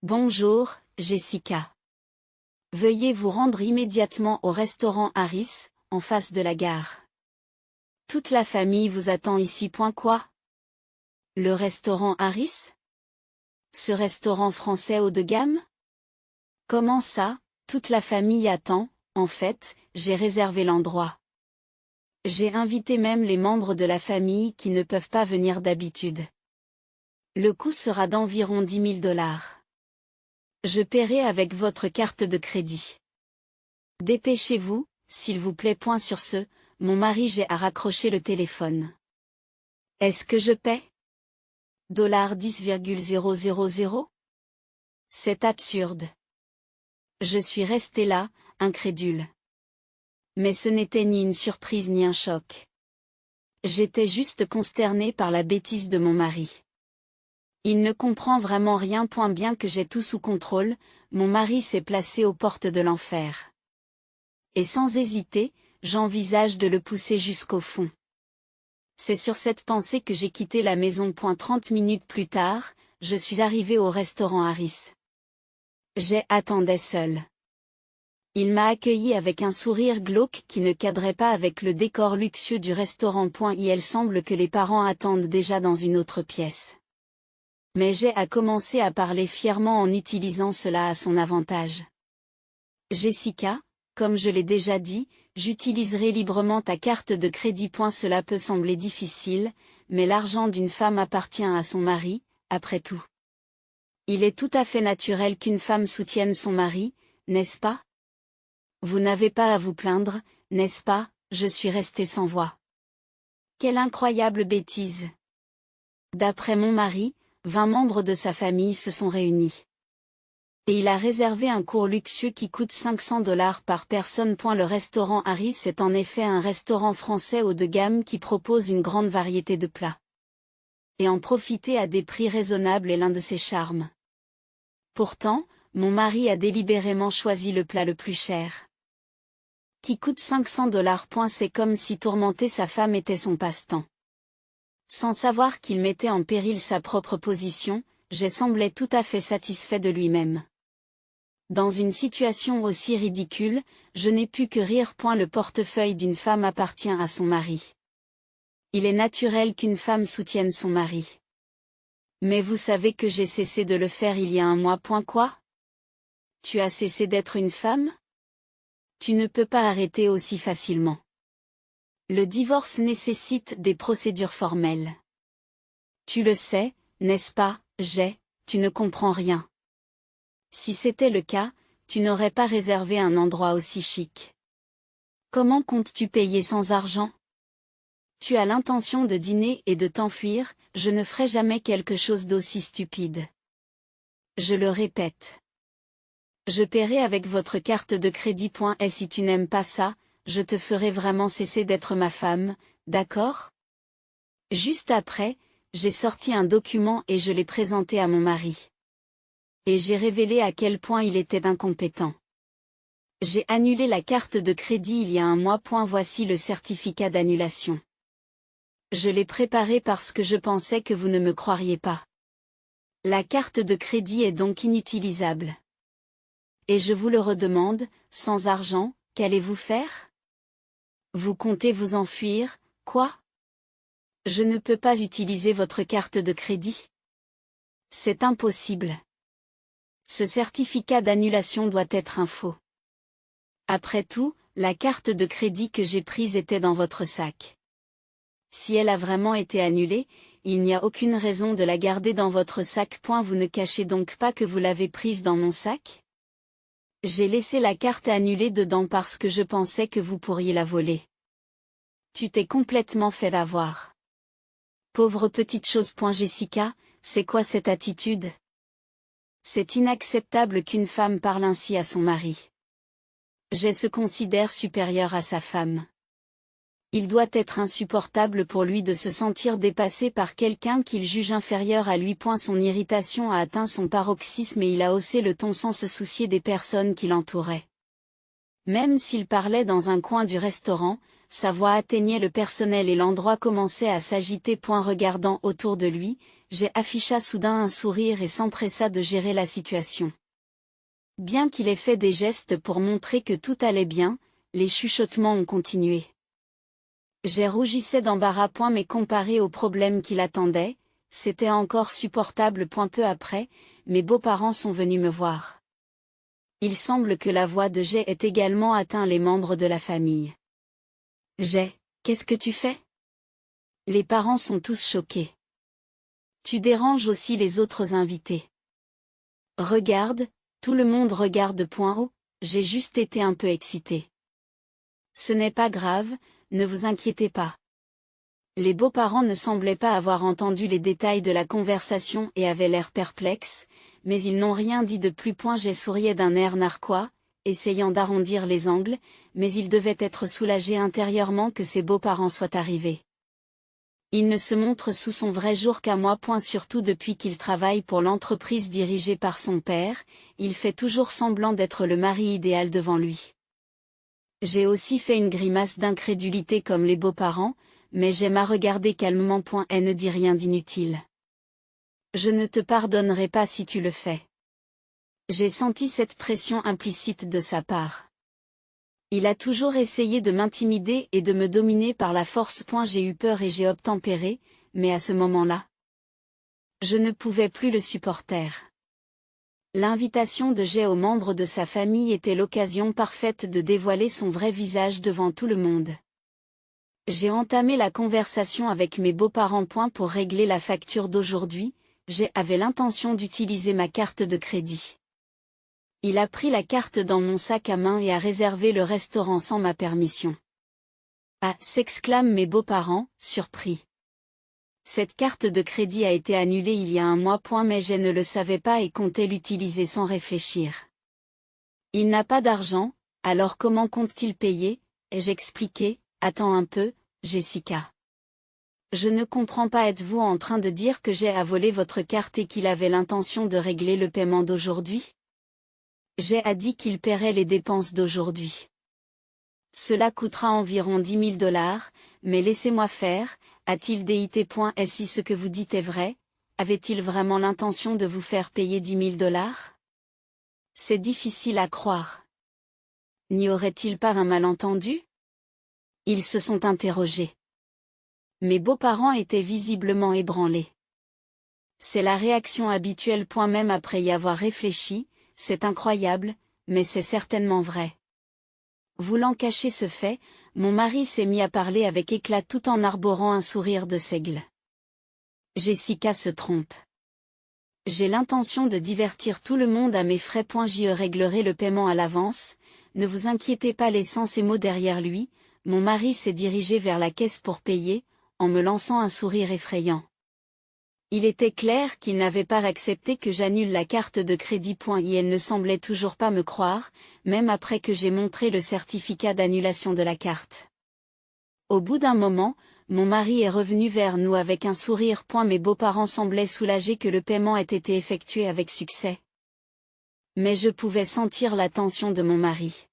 Bonjour, Jessica. Veuillez vous rendre immédiatement au restaurant Harris, en face de la gare. Toute la famille vous attend ici. Quoi? Le restaurant Harris? Ce restaurant français haut de gamme? Comment ça, toute la famille attend? En fait, j'ai réservé l'endroit. J'ai invité même les membres de la famille qui ne peuvent pas venir d'habitude. Le coût sera d'environ $10 000. Je paierai avec votre carte de crédit. Dépêchez-vous, s'il vous plaît. Sur ce, mon mari j'ai à raccrocher le téléphone. Est-ce que je paie? $10,000? C'est absurde. Je suis resté là, incrédule. Mais ce n'était ni une surprise ni un choc. J'étais juste consterné par la bêtise de mon mari. Il ne comprend vraiment rien. Bien que j'ai tout sous contrôle, mon mari s'est placé aux portes de l'enfer. Et sans hésiter, j'envisage de le pousser jusqu'au fond. C'est sur cette pensée que j'ai quitté la maison. 30 minutes plus tard, je suis arrivé au restaurant Harris. J'attendais seul. Il m'a accueilli avec un sourire glauque qui ne cadrait pas avec le décor luxueux du restaurant. Il semble que les parents attendent déjà dans une autre pièce. Mais j'ai commencé à parler fièrement en utilisant cela à son avantage. Jessica, comme je l'ai déjà dit, j'utiliserai librement ta carte de crédit. Cela peut sembler difficile, mais l'argent d'une femme appartient à son mari, après tout. Il est tout à fait naturel qu'une femme soutienne son mari, n'est-ce pas? Vous n'avez pas à vous plaindre, n'est-ce pas? Je suis resté sans voix. Quelle incroyable bêtise! D'après mon mari, 20 membres de sa famille se sont réunis. Et il a réservé un cours luxueux qui coûte $500 par personne. Le restaurant Harris est en effet un restaurant français haut de gamme qui propose une grande variété de plats. Et en profiter à des prix raisonnables est l'un de ses charmes. Pourtant, mon mari a délibérément choisi le plat le plus cher. Qui coûte $500. C'est comme si tourmenter sa femme était son passe-temps. Sans savoir qu'il mettait en péril sa propre position, j'ai semblé tout à fait satisfait de lui-même. Dans une situation aussi ridicule, je n'ai pu que rire. Le portefeuille d'une femme appartient à son mari. Il est naturel qu'une femme soutienne son mari. Mais vous savez que j'ai cessé de le faire il y a un mois. Quoi? Tu as cessé d'être une femme? Tu ne peux pas arrêter aussi facilement. Le divorce nécessite des procédures formelles. Tu le sais, n'est-ce pas? Tu ne comprends rien. Si c'était le cas, tu n'aurais pas réservé un endroit aussi chic. Comment comptes-tu payer sans argent? Tu as l'intention de dîner et de t'enfuir, je ne ferai jamais quelque chose d'aussi stupide. Je le répète. Je paierai avec votre carte de crédit. Et si tu n'aimes pas ça, je te ferai vraiment cesser d'être ma femme, d'accord? Juste après, j'ai sorti un document et je l'ai présenté à mon mari. Et j'ai révélé à quel point il était incompétent. J'ai annulé la carte de crédit il y a un mois. Voici le certificat d'annulation. Je l'ai préparé parce que je pensais que vous ne me croiriez pas. La carte de crédit est donc inutilisable. Et je vous le redemande, sans argent, qu'allez-vous faire? Vous comptez vous enfuir, quoi? Je ne peux pas utiliser votre carte de crédit. C'est impossible. Ce certificat d'annulation doit être un faux. Après tout, la carte de crédit que j'ai prise était dans votre sac. Si elle a vraiment été annulée, il n'y a aucune raison de la garder dans votre sac. Vous ne cachez donc pas que vous l'avez prise dans mon sac? J'ai laissé la carte annulée dedans parce que je pensais que vous pourriez la voler. Tu t'es complètement fait avoir. Pauvre petite chose. Jessica, c'est quoi cette attitude? C'est inacceptable qu'une femme parle ainsi à son mari. Se considère supérieur à sa femme. Il doit être insupportable pour lui de se sentir dépassé par quelqu'un qu'il juge inférieur à lui. Son irritation a atteint son paroxysme et il a haussé le ton sans se soucier des personnes qui l'entouraient. Même s'il parlait dans un coin du restaurant, sa voix atteignait le personnel et l'endroit commençait à s'agiter. Regardant autour de lui, J'ai afficha soudain un sourire et s'empressa de gérer la situation. Bien qu'il ait fait des gestes pour montrer que tout allait bien, les chuchotements ont continué. J'ai rougissais d'embarras. Mais comparé aux problèmes qui l'attendaient, c'était encore supportable. Peu après, mes beaux-parents sont venus me voir. Il semble que la voix de Jay ait également atteint les membres de la famille. Jay, qu'est-ce que tu fais? Les parents sont tous choqués. Tu déranges aussi les autres invités. Regarde, tout le monde regarde. Oh, j'ai juste été un peu excitée. Ce n'est pas grave, ne vous inquiétez pas. Les beaux-parents ne semblaient pas avoir entendu les détails de la conversation et avaient l'air perplexes, mais ils n'ont rien dit de plus. J'ai souriais d'un air narquois, essayant d'arrondir les angles, mais il devait être soulagé intérieurement que ses beaux-parents soient arrivés. Il ne se montre sous son vrai jour qu'à moi. Surtout depuis qu'il travaille pour l'entreprise dirigée par son père, il fait toujours semblant d'être le mari idéal devant lui. J'ai aussi fait une grimace d'incrédulité comme les beaux-parents, mais j'aime à regarder calmement. Elle ne dit rien d'inutile. Je ne te pardonnerai pas si tu le fais. J'ai senti cette pression implicite de sa part. Il a toujours essayé de m'intimider et de me dominer par la force. J'ai eu peur et j'ai obtempéré, mais à ce moment-là, je ne pouvais plus le supporter. L'invitation de Jay aux membres de sa famille était l'occasion parfaite de dévoiler son vrai visage devant tout le monde. J'ai entamé la conversation avec mes beaux-parents. Pour régler la facture d'aujourd'hui, Jay avait l'intention d'utiliser ma carte de crédit. Il a pris la carte dans mon sac à main et a réservé le restaurant sans ma permission. Ah, s'exclament mes beaux-parents, surpris. Cette carte de crédit a été annulée il y a un mois. Mais je ne le savais pas et comptais l'utiliser sans réfléchir. Il n'a pas d'argent, alors comment compte-t-il payer? Ai-je expliqué? Attends un peu, Jessica. Je ne comprends pas. Êtes-vous en train de dire que Jay a volé votre carte et qu'il avait l'intention de régler le paiement d'aujourd'hui? Jay a dit qu'il paierait les dépenses d'aujourd'hui. Cela coûtera environ $10 000, mais laissez-moi faire, a-t-il dit? Si ce que vous dites est vrai, avait-il vraiment l'intention de vous faire payer $10 000? C'est difficile à croire. N'y aurait-il pas un malentendu? Ils se sont interrogés. Mes beaux-parents étaient visiblement ébranlés. C'est la réaction habituelle. Même après y avoir réfléchi, c'est incroyable, mais c'est certainement vrai. Voulant cacher ce fait, mon mari s'est mis à parler avec éclat tout en arborant un sourire de seigle. Jessica se trompe. J'ai l'intention de divertir tout le monde à mes frais. J'y réglerai le paiement à l'avance, ne vous inquiétez pas. Laissant ces mots derrière lui, mon mari s'est dirigé vers la caisse pour payer, en me lançant un sourire effrayant. Il était clair qu'il n'avait pas accepté que j'annule la carte de crédit. Et elle ne semblait toujours pas me croire, même après que j'ai montré le certificat d'annulation de la carte. Au bout d'un moment, mon mari est revenu vers nous avec un sourire. Mes beaux-parents semblaient soulagés que le paiement ait été effectué avec succès. Mais je pouvais sentir la tension de mon mari.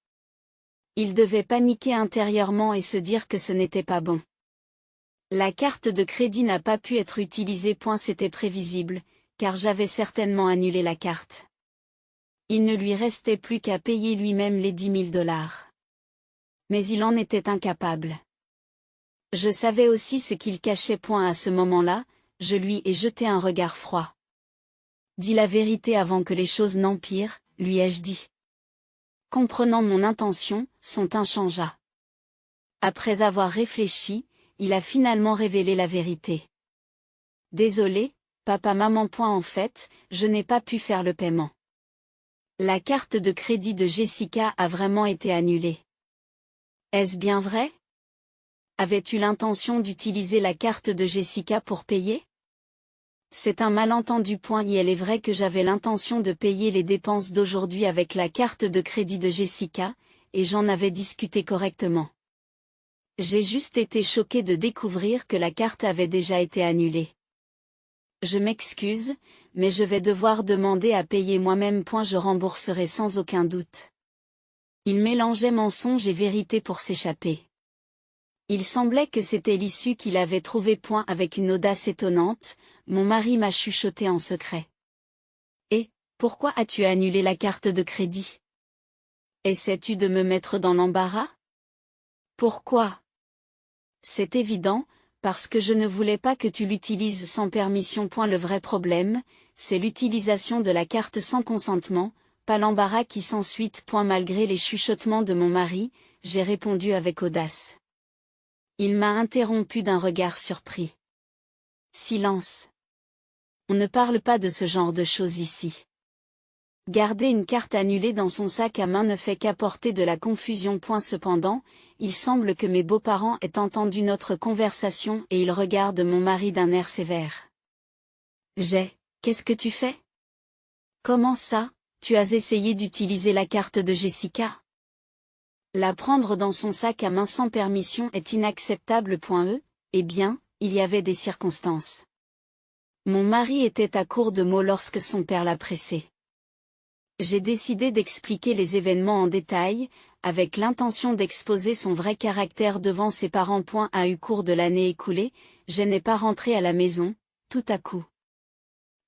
Il devait paniquer intérieurement et se dire que ce n'était pas bon. La carte de crédit n'a pas pu être utilisée. C'était prévisible, car j'avais certainement annulé la carte. Il ne lui restait plus qu'à payer lui-même les $10 000. Mais il en était incapable. Je savais aussi ce qu'il cachait. À ce moment-là, je lui ai jeté un regard froid. Dis la vérité avant que les choses n'empirent, lui ai-je dit. Comprenant mon intention, son teint changea. Après avoir réfléchi, il a finalement révélé la vérité. Désolé, papa-maman. En fait, je n'ai pas pu faire le paiement. La carte de crédit de Jessica a vraiment été annulée. Est-ce bien vrai? Avais-tu l'intention d'utiliser la carte de Jessica pour payer? C'est un malentendu. Et il est vrai que j'avais l'intention de payer les dépenses d'aujourd'hui avec la carte de crédit de Jessica, et j'en avais discuté correctement. J'ai juste été choquée de découvrir que la carte avait déjà été annulée. Je m'excuse, mais je vais devoir demander à payer moi-même. Je rembourserai sans aucun doute. Il mélangeait mensonge et vérité pour s'échapper. Il semblait que c'était l'issue qu'il avait trouvée. Avec une audace étonnante, mon mari m'a chuchoté en secret. Et, pourquoi as-tu annulé la carte de crédit? Essaies-tu de me mettre dans l'embarras? Pourquoi? C'est évident, parce que je ne voulais pas que tu l'utilises sans permission. Le vrai problème, c'est l'utilisation de la carte sans consentement, pas l'embarras qui s'ensuit. Malgré les chuchotements de mon mari, j'ai répondu avec audace. Il m'a interrompu d'un regard surpris. Silence. On ne parle pas de ce genre de choses ici. Garder une carte annulée dans son sac à main ne fait qu'apporter de la confusion. Cependant, il semble que mes beaux-parents aient entendu notre conversation et ils regardent mon mari d'un air sévère. Qu'est-ce que tu fais? Comment ça, tu as essayé d'utiliser la carte de Jessica? La prendre dans son sac à main sans permission est inacceptable. Eh bien, il y avait des circonstances. Mon mari était à court de mots lorsque son père l'a pressé. J'ai décidé d'expliquer les événements en détail, avec l'intention d'exposer son vrai caractère devant ses parents. Au cours de l'année écoulée, je n'ai pas rentré à la maison, tout à coup.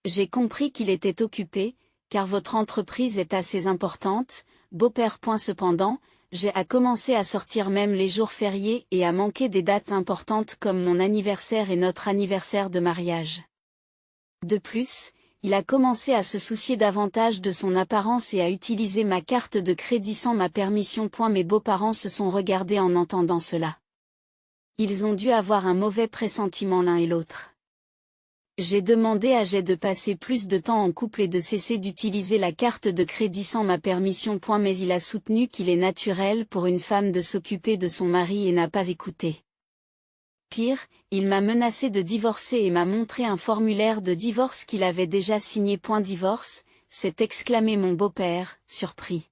J'ai compris qu'il était occupé, car votre entreprise est assez importante, beau-père. Cependant, j'ai commencé à sortir même les jours fériés et à manquer des dates importantes comme mon anniversaire et notre anniversaire de mariage. De plus, il a commencé à se soucier davantage de son apparence et à utiliser ma carte de crédit sans ma permission. Mes beaux-parents se sont regardés en entendant cela. Ils ont dû avoir un mauvais pressentiment l'un et l'autre. J'ai demandé à Jay de passer plus de temps en couple et de cesser d'utiliser la carte de crédit sans ma permission. Mais il a soutenu qu'il est naturel pour une femme de s'occuper de son mari et n'a pas écouté. Pire, il m'a menacé de divorcer et m'a montré un formulaire de divorce qu'il avait déjà signé. Divorce, s'est exclamé mon beau-père, surpris.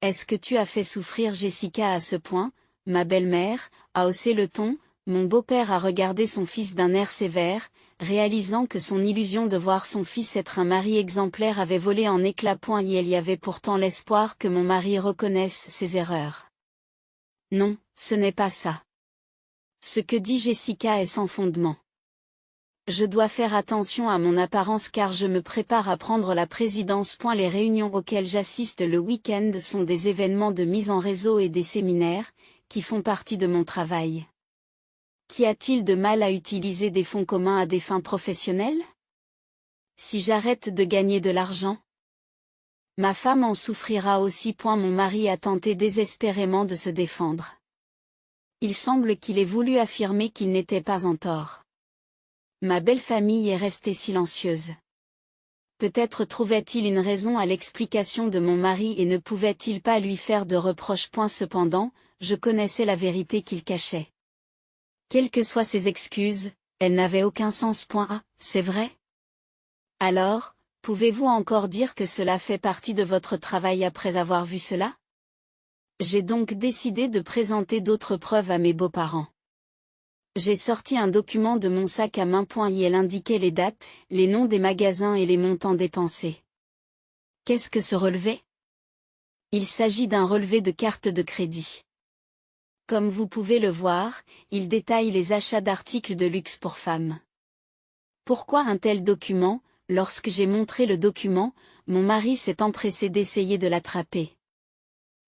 Est-ce que tu as fait souffrir Jessica à ce point? Ma belle-mère a haussé le ton. Mon beau-père a regardé son fils d'un air sévère, réalisant que son illusion de voir son fils être un mari exemplaire avait volé en éclats. Il y avait pourtant l'espoir que mon mari reconnaisse ses erreurs. Non, ce n'est pas ça. Ce que dit Jessica est sans fondement. Je dois faire attention à mon apparence car je me prépare à prendre la présidence. Les réunions auxquelles j'assiste le week-end sont des événements de mise en réseau et des séminaires, qui font partie de mon travail. Qu'y a-t-il de mal à utiliser des fonds communs à des fins professionnelles? Si j'arrête de gagner de l'argent, ma femme en souffrira aussi. Mon mari a tenté désespérément de se défendre. Il semble qu'il ait voulu affirmer qu'il n'était pas en tort. Ma belle famille est restée silencieuse. Peut-être trouvait-il une raison à l'explication de mon mari et ne pouvait-il pas lui faire de reproches. Cependant, je connaissais la vérité qu'il cachait. Quelles que soient ses excuses, elles n'avaient aucun sens. C'est vrai? Alors, pouvez-vous encore dire que cela fait partie de votre travail après avoir vu cela? J'ai donc décidé de présenter d'autres preuves à mes beaux-parents. J'ai sorti un document de mon sac à main. Et elle indiquait les dates, les noms des magasins et les montants dépensés. Qu'est-ce que ce relevé? Il s'agit d'un relevé de carte de crédit. Comme vous pouvez le voir, il détaille les achats d'articles de luxe pour femmes. Pourquoi un tel document? Lorsque j'ai montré le document, mon mari s'est empressé d'essayer de l'attraper.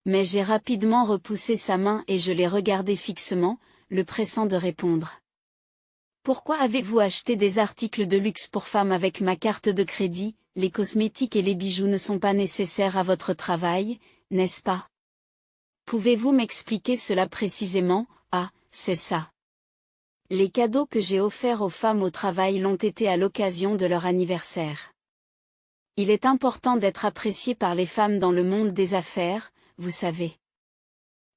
Mais j'ai rapidement repoussé sa main et je l'ai regardé fixement, le pressant de répondre. Pourquoi avez-vous acheté des articles de luxe pour femmes avec ma carte de crédit? Les cosmétiques et les bijoux ne sont pas nécessaires à votre travail, n'est-ce pas? Pouvez-vous m'expliquer cela précisément? Ah, c'est ça. Les cadeaux que j'ai offerts aux femmes au travail l'ont été à l'occasion de leur anniversaire. Il est important d'être apprécié par les femmes dans le monde des affaires, vous savez.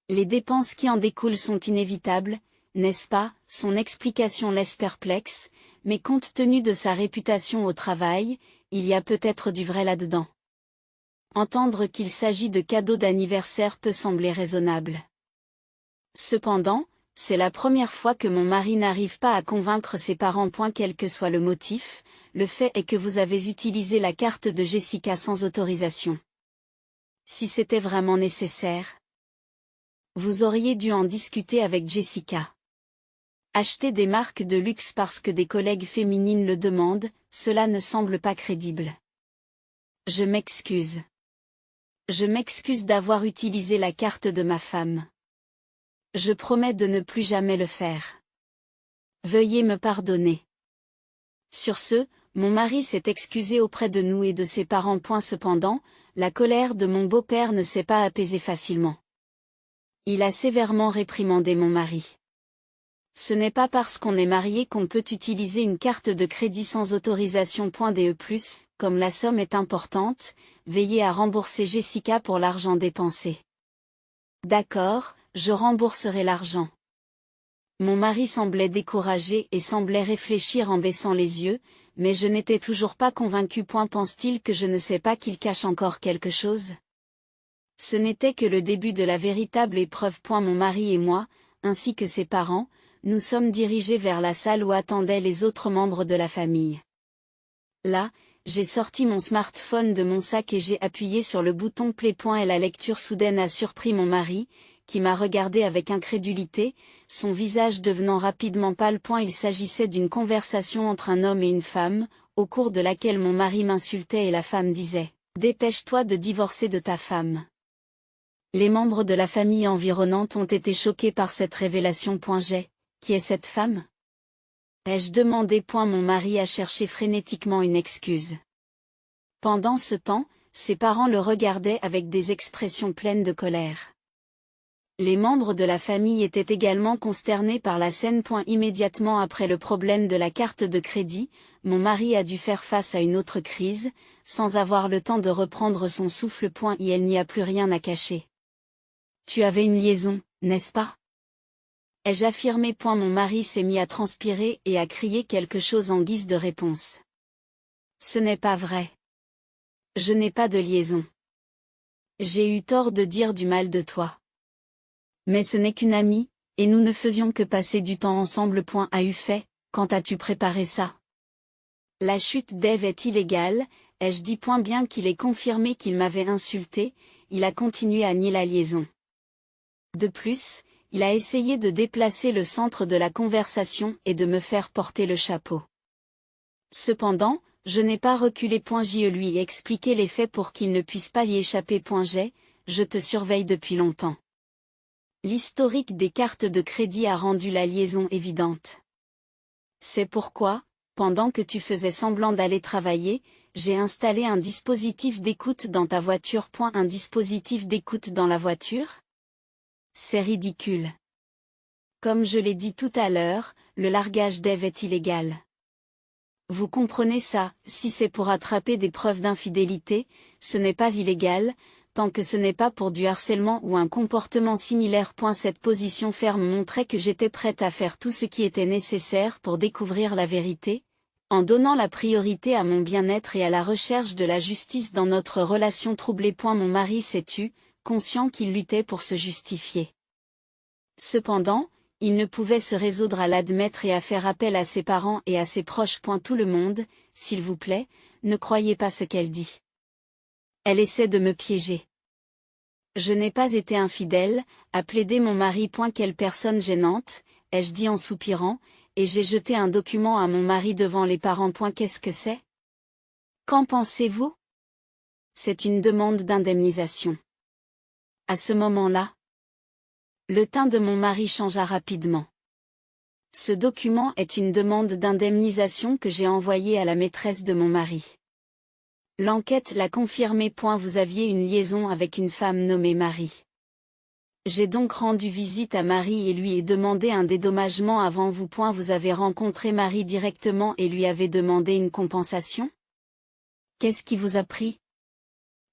Les dépenses qui en découlent sont inévitables, n'est-ce pas? Son explication laisse perplexe, mais compte tenu de sa réputation au travail, il y a peut-être du vrai là-dedans. Entendre qu'il s'agit de cadeaux d'anniversaire peut sembler raisonnable. Cependant, c'est la première fois que mon mari n'arrive pas à convaincre ses parents. Quel que soit le motif, le fait est que vous avez utilisé la carte de Jessica sans autorisation. Si c'était vraiment nécessaire. Vous auriez dû en discuter avec Jessica. Acheter des marques de luxe parce que des collègues féminines le demandent, cela ne semble pas crédible. Je m'excuse. Je m'excuse d'avoir utilisé la carte de ma femme. Je promets de ne plus jamais le faire. Veuillez me pardonner. Sur ce, mon mari s'est excusé auprès de nous et de ses parents. Cependant, la colère de mon beau-père ne s'est pas apaisée facilement. Il a sévèrement réprimandé mon mari. Ce n'est pas parce qu'on est marié qu'on peut utiliser une carte de crédit sans autorisation. De plus, comme la somme est importante, veillez à rembourser Jessica pour l'argent dépensé. D'accord, je rembourserai l'argent. Mon mari semblait découragé et semblait réfléchir en baissant les yeux, mais je n'étais toujours pas convaincu. Pense-t-il que je ne sais pas qu'il cache encore quelque chose? Ce n'était que le début de la véritable épreuve. Mon mari et moi, ainsi que ses parents, nous sommes dirigés vers la salle où attendaient les autres membres de la famille. Là, j'ai sorti mon smartphone de mon sac et j'ai appuyé sur le bouton play. Et la lecture soudaine a surpris mon mari, qui m'a regardé avec incrédulité, son visage devenant rapidement pâle. Il s'agissait d'une conversation entre un homme et une femme, au cours de laquelle mon mari m'insultait et la femme disait « Dépêche-toi de divorcer de ta femme ». Les membres de la famille environnante ont été choqués par cette révélation. Qui est cette femme? Ai-je demandé. Mon mari a cherché frénétiquement une excuse. Pendant ce temps, ses parents le regardaient avec des expressions pleines de colère. Les membres de la famille étaient également consternés par la scène. Immédiatement après le problème de la carte de crédit, mon mari a dû faire face à une autre crise, sans avoir le temps de reprendre son souffle. Il n'y a plus rien à cacher. Tu avais une liaison, n'est-ce pas? Ai-je affirmé. Mon mari s'est mis à transpirer et à crier quelque chose en guise de réponse. Ce n'est pas vrai. Je n'ai pas de liaison. J'ai eu tort de dire du mal de toi. Mais ce n'est qu'une amie, et nous ne faisions que passer du temps ensemble. A eu fait, quand as-tu préparé ça? La chute d'Ève est illégale, ai-je dit. Bien qu'il ait confirmé qu'il m'avait insulté, il a continué à nier la liaison. De plus, il a essayé de déplacer le centre de la conversation et de me faire porter le chapeau. Cependant, je n'ai pas reculé. Je lui ai expliqué les faits pour qu'il ne puisse pas y échapper. Je te surveille depuis longtemps. L'historique des cartes de crédit a rendu la liaison évidente. C'est pourquoi, pendant que tu faisais semblant d'aller travailler, j'ai installé un dispositif d'écoute dans ta voiture. Un dispositif d'écoute dans la voiture? C'est ridicule. Comme je l'ai dit tout à l'heure, le largage d'Ève est illégal. Vous comprenez ça, si c'est pour attraper des preuves d'infidélité, ce n'est pas illégal, tant que ce n'est pas pour du harcèlement ou un comportement similaire. Cette position ferme montrait que j'étais prête à faire tout ce qui était nécessaire pour découvrir la vérité, en donnant la priorité à mon bien-être et à la recherche de la justice dans notre relation troublée. Mon mari s'est tu, conscient qu'il luttait pour se justifier. Cependant, il ne pouvait se résoudre à l'admettre et à faire appel à ses parents et à ses proches. Tout le monde, s'il vous plaît, ne croyez pas ce qu'elle dit. Elle essaie de me piéger. Je n'ai pas été infidèle, a plaidé mon mari. Quelle personne gênante, ai-je dit en soupirant, et j'ai jeté un document à mon mari devant les parents. Qu'est-ce que c'est? Qu'en pensez-vous? C'est une demande d'indemnisation. À ce moment-là, le teint de mon mari changea rapidement. Ce document est une demande d'indemnisation que j'ai envoyée à la maîtresse de mon mari. L'enquête l'a confirmé. Vous aviez une liaison avec une femme nommée Marie. J'ai donc rendu visite à Marie et lui ai demandé un dédommagement avant vous. Vous avez rencontré Marie directement et lui avez demandé une compensation? Qu'est-ce qui vous a pris?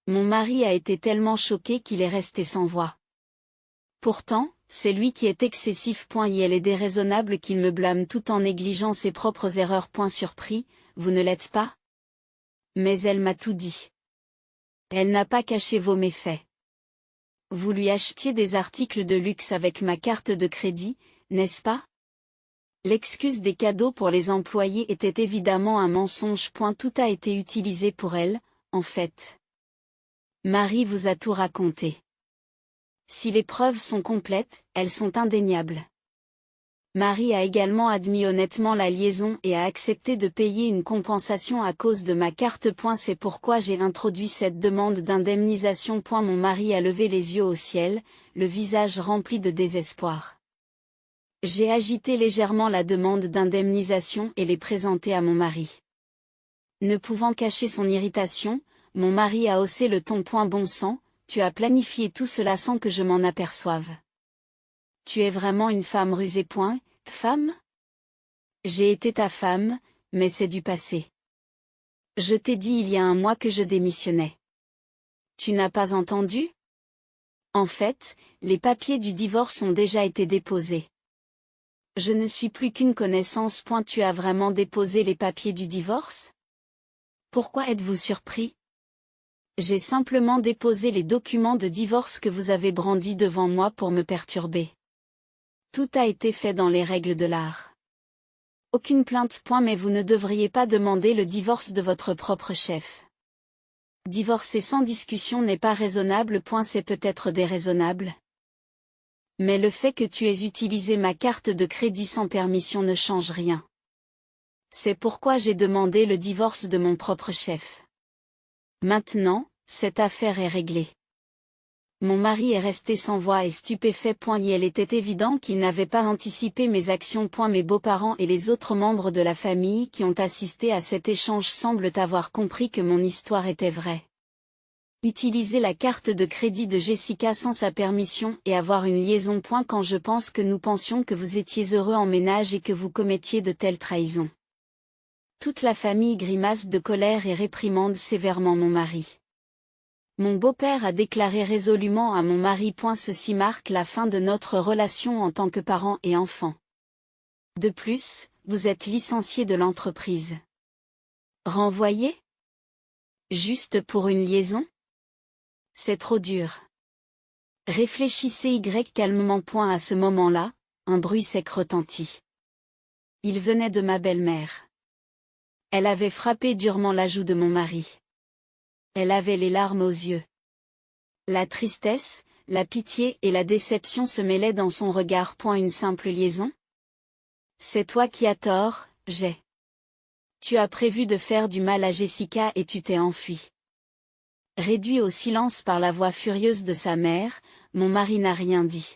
Mon mari a été tellement choqué qu'il est resté sans voix. Pourtant, c'est lui qui est excessif. Elle est déraisonnable qu'il me blâme tout en négligeant ses propres erreurs. Surpris, vous ne l'êtes pas? Mais elle m'a tout dit. Elle n'a pas caché vos méfaits. Vous lui achetiez des articles de luxe avec ma carte de crédit, n'est-ce pas? L'excuse des cadeaux pour les employés était évidemment un mensonge. Tout a été utilisé pour elle, en fait. Marie vous a tout raconté. Si les preuves sont complètes, elles sont indéniables. Marie a également admis honnêtement la liaison et a accepté de payer une compensation à cause de ma carte. C'est pourquoi j'ai introduit cette demande d'indemnisation. Mon mari a levé les yeux au ciel, le visage rempli de désespoir. J'ai agité légèrement la demande d'indemnisation et l'ai présentée à mon mari. Ne pouvant cacher son irritation, mon mari a haussé le ton. Bon sang, tu as planifié tout cela sans que je m'en aperçoive. Tu es vraiment une femme rusée. Femme? J'ai été ta femme, mais c'est du passé. Je t'ai dit il y a un mois que je démissionnais. Tu n'as pas entendu? En fait, les papiers du divorce ont déjà été déposés. Je ne suis plus qu'une connaissance. Tu as vraiment déposé les papiers du divorce? Pourquoi êtes-vous surpris? J'ai simplement déposé les documents de divorce que vous avez brandis devant moi pour me perturber. Tout a été fait dans les règles de l'art. Aucune plainte. Mais vous ne devriez pas demander le divorce de votre propre chef. Divorcer sans discussion n'est pas raisonnable. C'est peut-être déraisonnable. Mais le fait que tu aies utilisé ma carte de crédit sans permission ne change rien. C'est pourquoi j'ai demandé le divorce de mon propre chef. Maintenant, cette affaire est réglée. Mon mari est resté sans voix et stupéfait. Il était évident qu'il n'avait pas anticipé mes actions. Mes beaux-parents et les autres membres de la famille qui ont assisté à cet échange semblent avoir compris que mon histoire était vraie. Utiliser la carte de crédit de Jessica sans sa permission et avoir une liaison. Quand je pense que nous pensions que vous étiez heureux en ménage et que vous commettiez de telles trahisons. Toute la famille grimace de colère et réprimande sévèrement mon mari. Mon beau-père a déclaré résolument à mon mari. Ceci marque la fin de notre relation en tant que parents et enfants. De plus, vous êtes licencié de l'entreprise. Renvoyé? Juste pour une liaison? C'est trop dur. Réfléchissez calmement. À ce moment-là, un bruit sec retentit. Il venait de ma belle-mère. Elle avait frappé durement la joue de mon mari. Elle avait les larmes aux yeux. La tristesse, la pitié et la déception se mêlaient dans son regard. Une simple liaison? C'est toi qui as tort, j'ai. Tu as prévu de faire du mal à Jessica et tu t'es enfui. Réduit au silence par la voix furieuse de sa mère, mon mari n'a rien dit.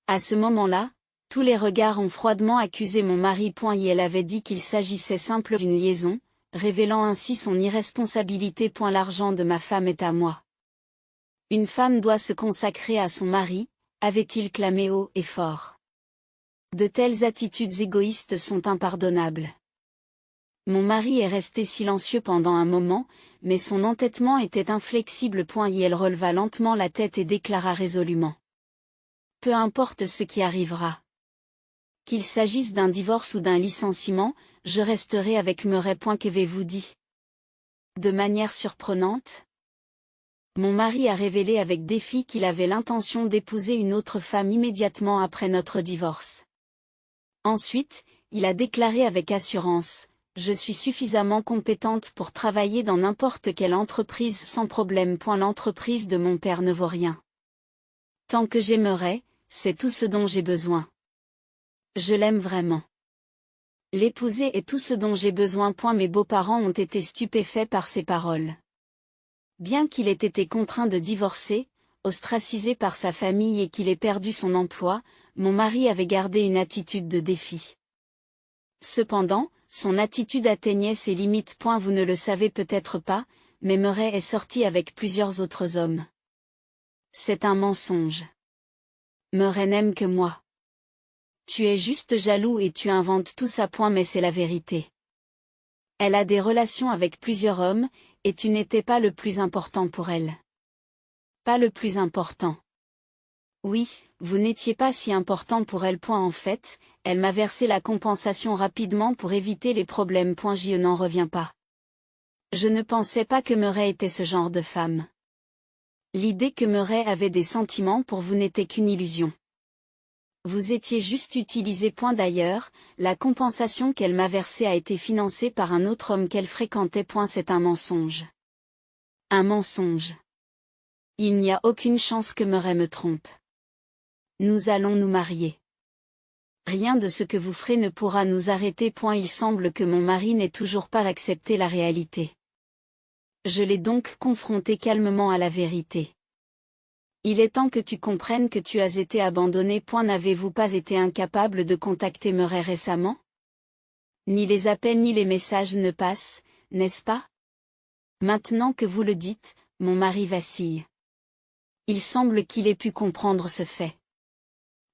À ce moment-là, tous les regards ont froidement accusé mon mari. Et elle avait dit qu'il s'agissait simplement d'une liaison, révélant ainsi son irresponsabilité. L'argent de ma femme est à moi. Une femme doit se consacrer à son mari, avait-il clamé haut et fort. De telles attitudes égoïstes sont impardonnables. Mon mari est resté silencieux pendant un moment, mais son entêtement était inflexible. Elle releva lentement la tête et déclara résolument. Peu importe ce qui arrivera. Qu'il s'agisse d'un divorce ou d'un licenciement, je resterai avec Murray. Qu'avez-vous dit? De manière surprenante. Mon mari a révélé avec défi qu'il avait l'intention d'épouser une autre femme immédiatement après notre divorce. Ensuite, il a déclaré avec assurance. Je suis suffisamment compétente pour travailler dans n'importe quelle entreprise sans problème. L'entreprise de mon père ne vaut rien. Tant que j'aimerai, c'est tout ce dont j'ai besoin. Je l'aime vraiment. L'épouser est tout ce dont j'ai besoin. Mes beaux-parents ont été stupéfaits par ces paroles. Bien qu'il ait été contraint de divorcer, ostracisé par sa famille et qu'il ait perdu son emploi, mon mari avait gardé une attitude de défi. Cependant, son attitude atteignait ses limites. Vous ne le savez peut-être pas, mais Murray est sorti avec plusieurs autres hommes. C'est un mensonge. Murray n'aime que moi. Tu es juste jaloux et tu inventes tout ça. Mais c'est la vérité. Elle a des relations avec plusieurs hommes, et tu n'étais pas le plus important pour elle. Pas le plus important. Oui, vous n'étiez pas si important pour elle. En fait, elle m'a versé la compensation rapidement pour éviter les problèmes. Je n'en reviens pas. Je ne pensais pas que Murray était ce genre de femme. L'idée que Murray avait des sentiments pour vous n'était qu'une illusion. Vous étiez juste utilisé. D'ailleurs, la compensation qu'elle m'a versée a été financée par un autre homme qu'elle fréquentait. C'est un mensonge. Un mensonge. Il n'y a aucune chance que Murray me trompe. Nous allons nous marier. Rien de ce que vous ferez ne pourra nous arrêter. Il semble que mon mari n'ait toujours pas accepté la réalité. Je l'ai donc confronté calmement à la vérité. Il est temps que tu comprennes que tu as été abandonné. N'avez-vous pas été incapable de contacter Murray récemment? Ni les appels ni les messages ne passent, n'est-ce pas? Maintenant que vous le dites, mon mari vacille. Il semble qu'il ait pu comprendre ce fait.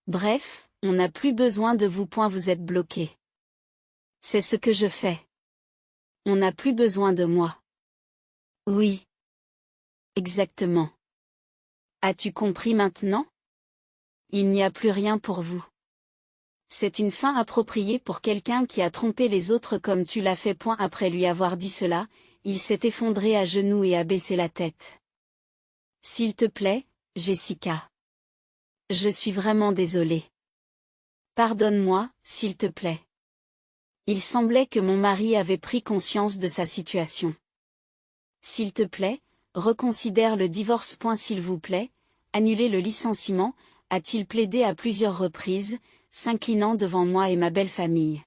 Bref, on n'a plus besoin de vous. Vous êtes bloqué. C'est ce que je fais. On n'a plus besoin de moi. Oui. Exactement. As-tu compris maintenant? Il n'y a plus rien pour vous. C'est une fin appropriée pour quelqu'un qui a trompé les autres comme tu l'as fait. Après lui avoir dit cela, il s'est effondré à genoux et a baissé la tête. S'il te plaît, Jessica. Je suis vraiment désolée. Pardonne-moi, s'il te plaît. Il semblait que mon mari avait pris conscience de sa situation. S'il te plaît, reconsidère le divorce. S'il vous plaît, annulez le licenciement, a-t-il plaidé à plusieurs reprises, s'inclinant devant moi et ma belle famille.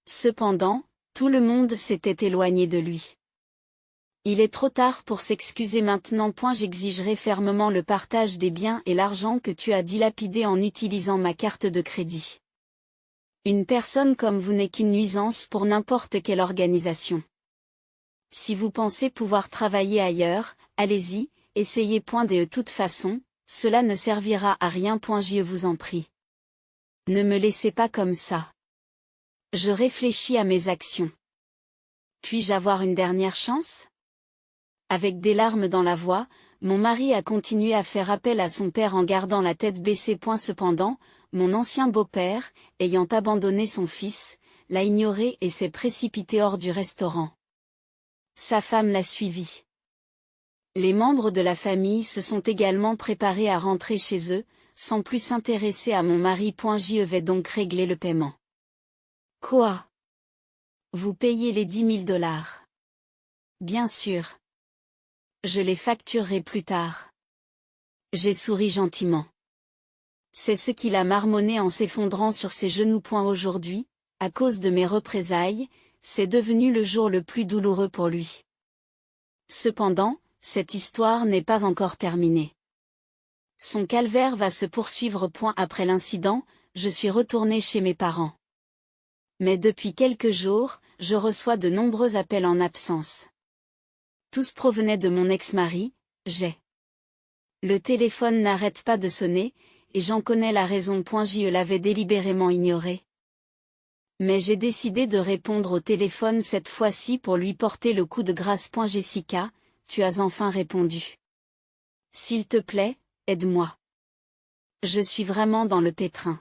Cependant, tout le monde s'était éloigné de lui. Il est trop tard pour s'excuser maintenant. J'exigerai fermement le partage des biens et l'argent que tu as dilapidé en utilisant ma carte de crédit. Une personne comme vous n'est qu'une nuisance pour n'importe quelle organisation. Si vous pensez pouvoir travailler ailleurs, allez-y, essayez. De toute façon, cela ne servira à rien. Je vous en prie. Ne me laissez pas comme ça. Je réfléchis à mes actions. Puis-je avoir une dernière chance? Avec des larmes dans la voix, mon mari a continué à faire appel à son père en gardant la tête baissée. Cependant, mon ancien beau-père, ayant abandonné son fils, l'a ignoré et s'est précipité hors du restaurant. Sa femme l'a suivi. Les membres de la famille se sont également préparés à rentrer chez eux, sans plus s'intéresser à mon mari. Je vais donc régler le paiement. Quoi? Vous payez les 10 000 $? Bien sûr. Je les facturerai plus tard. J'ai souri gentiment. C'est ce qu'il a marmonné en s'effondrant sur ses genoux. Aujourd'hui, à cause de mes représailles, c'est devenu le jour le plus douloureux pour lui. Cependant, cette histoire n'est pas encore terminée. Son calvaire va se poursuivre. Après l'incident, je suis retourné chez mes parents. Mais depuis quelques jours, je reçois de nombreux appels en absence. Tous provenaient de mon ex-mari, Jay. Le téléphone n'arrête pas de sonner, et j'en connais la raison. Je l'avais délibérément ignoré. Mais j'ai décidé de répondre au téléphone cette fois-ci pour lui porter le coup de grâce. Jessica, tu as enfin répondu. S'il te plaît, aide-moi. Je suis vraiment dans le pétrin.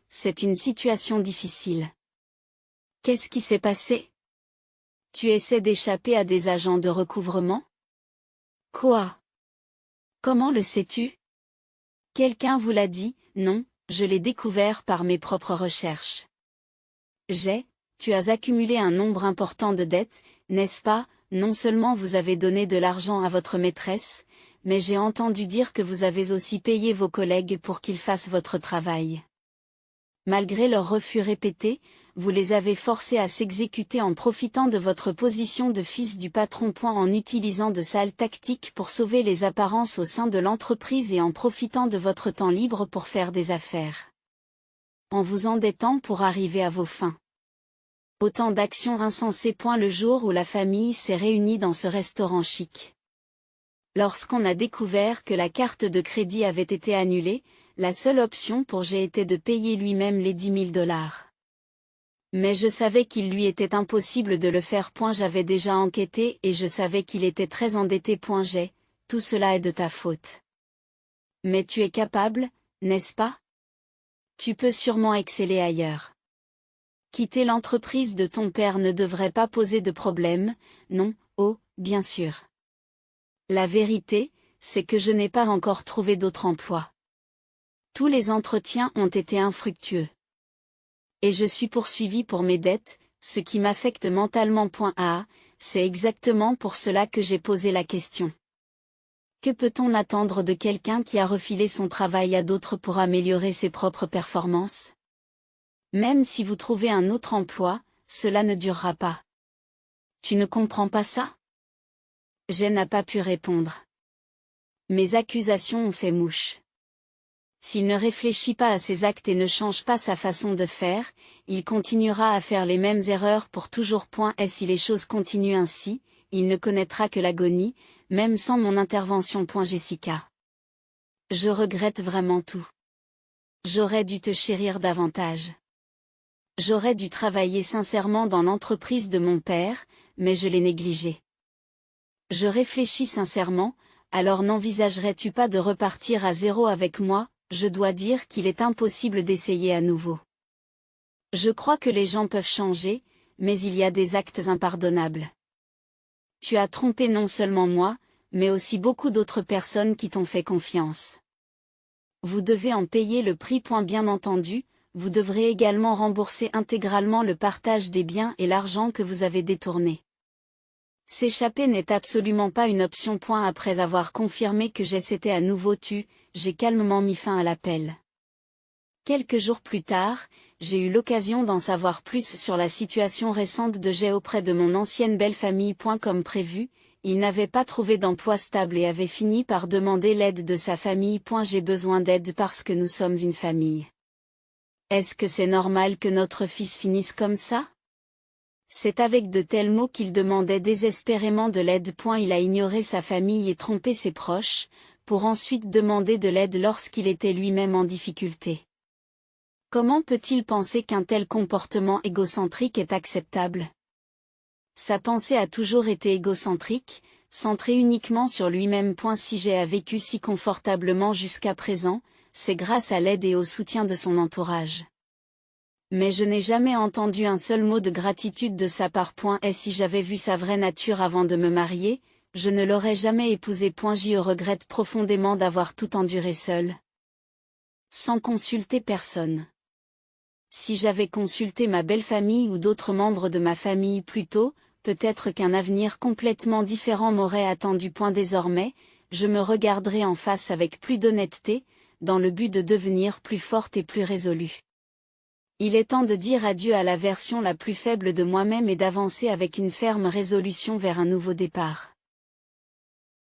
C'est une situation difficile. Qu'est-ce qui s'est passé? Tu essaies d'échapper à des agents de recouvrement? Quoi? Comment le sais-tu? Quelqu'un vous l'a dit? Non, je l'ai découvert par mes propres recherches. Tu as accumulé un nombre important de dettes, n'est-ce pas? Non seulement vous avez donné de l'argent à votre maîtresse, mais j'ai entendu dire que vous avez aussi payé vos collègues pour qu'ils fassent votre travail. Malgré leurs refus répétés, vous les avez forcés à s'exécuter en profitant de votre position de fils du patron. En utilisant de sales tactiques pour sauver les apparences au sein de l'entreprise et en profitant de votre temps libre pour faire des affaires. En vous endettant pour arriver à vos fins. Autant d'actions insensées. Le jour où la famille s'est réunie dans ce restaurant chic. Lorsqu'on a découvert que la carte de crédit avait été annulée, la seule option pour Jay était de payer lui-même les 10 000 $. Mais je savais qu'il lui était impossible de le faire. J'avais déjà enquêté et je savais qu'il était très endetté. Jay, tout cela est de ta faute. Mais tu es capable, n'est-ce pas? Tu peux sûrement exceller ailleurs. Quitter l'entreprise de ton père ne devrait pas poser de problème, non, oh, bien sûr. La vérité, c'est que je n'ai pas encore trouvé d'autre emploi. Tous les entretiens ont été infructueux. Et je suis poursuivi pour mes dettes, ce qui m'affecte mentalement. C'est exactement pour cela que j'ai posé la question. Que peut-on attendre de quelqu'un qui a refilé son travail à d'autres pour améliorer ses propres performances? Même si vous trouvez un autre emploi, cela ne durera pas. Tu ne comprends pas ça? Jay n'a pas pu répondre. Mes accusations ont fait mouche. S'il ne réfléchit pas à ses actes et ne change pas sa façon de faire, il continuera à faire les mêmes erreurs pour toujours. Et si les choses continuent ainsi, il ne connaîtra que l'agonie, même sans mon intervention. Jessica. Je regrette vraiment tout. J'aurais dû te chérir davantage. J'aurais dû travailler sincèrement dans l'entreprise de mon père, mais je l'ai négligé. Je réfléchis sincèrement, alors n'envisagerais-tu pas de repartir à zéro avec moi? Je dois dire qu'il est impossible d'essayer à nouveau. Je crois que les gens peuvent changer, mais il y a des actes impardonnables. Tu as trompé non seulement moi, mais aussi beaucoup d'autres personnes qui t'ont fait confiance. Vous devez en payer le prix. Bien entendu, vous devrez également rembourser intégralement le partage des biens et l'argent que vous avez détourné. S'échapper n'est absolument pas une option. Après avoir confirmé que c'était à nouveau j'ai calmement mis fin à l'appel. Quelques jours plus tard, j'ai eu l'occasion d'en savoir plus sur la situation récente de Jay auprès de mon ancienne belle-famille. Comme prévu, il n'avait pas trouvé d'emploi stable et avait fini par demander l'aide de sa famille. J'ai besoin d'aide parce que nous sommes une famille. Est-ce que c'est normal que notre fils finisse comme ça? C'est avec de tels mots qu'il demandait désespérément de l'aide. Il a ignoré sa famille et trompé ses proches, pour ensuite demander de l'aide lorsqu'il était lui-même en difficulté. Comment peut-il penser qu'un tel comportement égocentrique est acceptable? Sa pensée a toujours été égocentrique, centrée uniquement sur lui-même. Si Jay a vécu si confortablement jusqu'à présent, c'est grâce à l'aide et au soutien de son entourage. Mais je n'ai jamais entendu un seul mot de gratitude de sa part. Et si j'avais vu sa vraie nature avant de me marier, je ne l'aurais jamais épousé. Je regrette profondément d'avoir tout enduré seul. Sans consulter personne. Si j'avais consulté ma belle-famille ou d'autres membres de ma famille plus tôt, peut-être qu'un avenir complètement différent m'aurait attendu. Désormais, je me regarderai en face avec plus d'honnêteté, dans le but de devenir plus forte et plus résolue. Il est temps de dire adieu à la version la plus faible de moi-même et d'avancer avec une ferme résolution vers un nouveau départ.